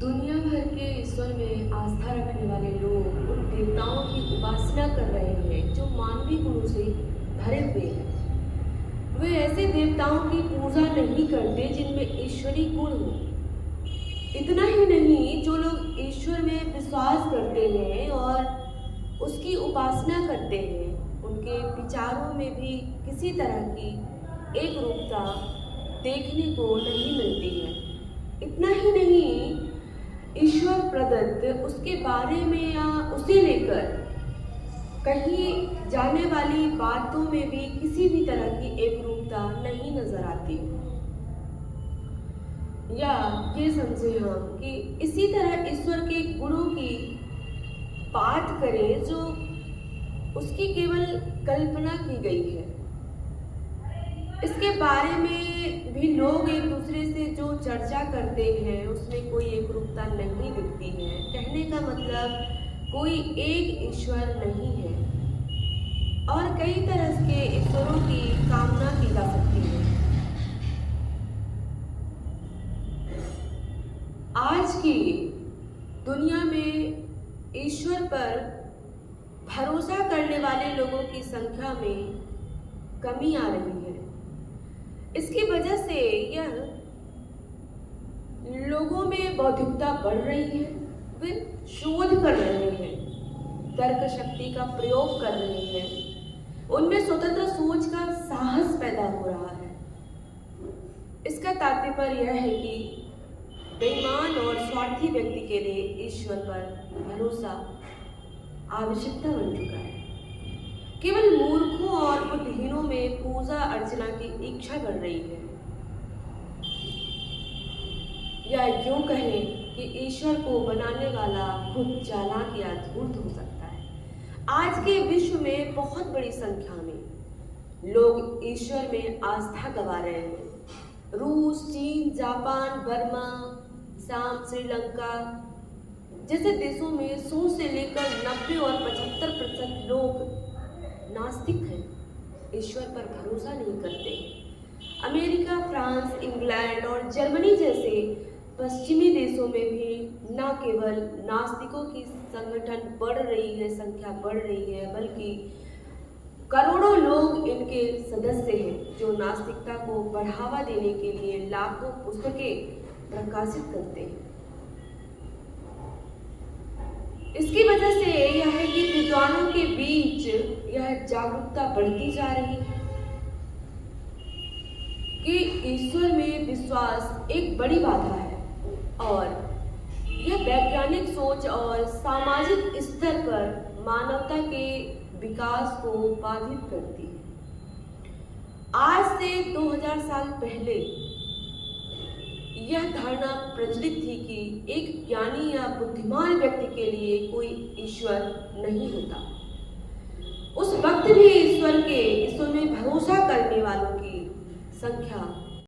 दुनिया भर के ईश्वर में आस्था रखने वाले लोग उन देवताओं की उपासना कर रहे हैं जो मानवीय गुणों से भरे हुए हैं। वे ऐसे देवताओं की पूजा नहीं करते जिनमें ईश्वरी गुण हो। इतना ही नहीं, जो लोग ईश्वर में विश्वास करते हैं और उसकी उपासना करते हैं, उनके विचारों में भी किसी तरह की एक रूपता देखने को नहीं मिलती है। इतना ही नहीं, ईश्वर प्रदत्त उसके बारे में या उसे लेकर कहीं जाने वाली बातों में भी किसी भी तरह की एक रूपता नहीं नजर आती। या ये समझे हम कि इसी तरह ईश्वर के गुणों की बात करें जो उसकी केवल कल्पना की गई है। इसके बारे में भी लोग एक दूसरे से जो चर्चा करते हैं उसमें कोई एक रूपता नहीं दिखती है। कहने का मतलब कोई एक ईश्वर नहीं है और कई तरह के ईश्वरों की कामना की जा सकती है। आज की दुनिया में ईश्वर पर भरोसा करने वाले लोगों की संख्या में कमी आ रही है। इसकी वजह से यह लोगों में बौद्धिकता बढ़ रही है। वे शोध कर रहे हैं, तर्क शक्ति का प्रयोग कर रहे हैं, उनमें स्वतंत्र सोच का साहस पैदा हो रहा है। इसका तात्पर्य यह है कि बेईमान और स्वार्थी व्यक्ति के लिए ईश्वर पर भरोसा आवश्यकता बन चुका है। केवल मूर्खों और बुद्धिहीनों में पूजा अर्चना की इच्छा बढ़ रही है। या यूं कहें कि ईश्वर को बनाने वाला खुद चालाक या धूर्त हो सकता है। आज के विश्व में बहुत बड़ी संख्या में लोग ईश्वर में आस्था गवा रहे हैं। रूस, चीन, जापान, बर्मा, शाम, श्रीलंका जैसे देशों में 100 से लेकर 90 और 75% लोग नास्तिक हैं, ईश्वर पर भरोसा नहीं करते। अमेरिका, फ्रांस, इंग्लैंड और जर्मनी जैसे पश्चिमी देशों में भी न केवल नास्तिकों की संगठन बढ़ रही है, संख्या बढ़ रही है, बल्कि करोड़ों लोग इनके सदस्य हैं जो नास्तिकता को बढ़ावा देने के लिए लाखों पुस्तकें प्रकाशित करते हैं। इसकी वजह से यह है कि विद्वानों के बीच यह जागरूकता बढ़ती जा रही है कि ईश्वर में विश्वास एक बड़ी बाधा है और यह वैज्ञानिक सोच और सामाजिक स्तर पर मानवता के विकास को बाधित करती है। आज से 2000 साल पहले यह धारणा प्रचलित थी कि एक ज्ञानी या बुद्धिमान व्यक्ति के लिए कोई ईश्वर नहीं होता। उस वक्त भी ईश्वर में भरोसा करने वालों की संख्या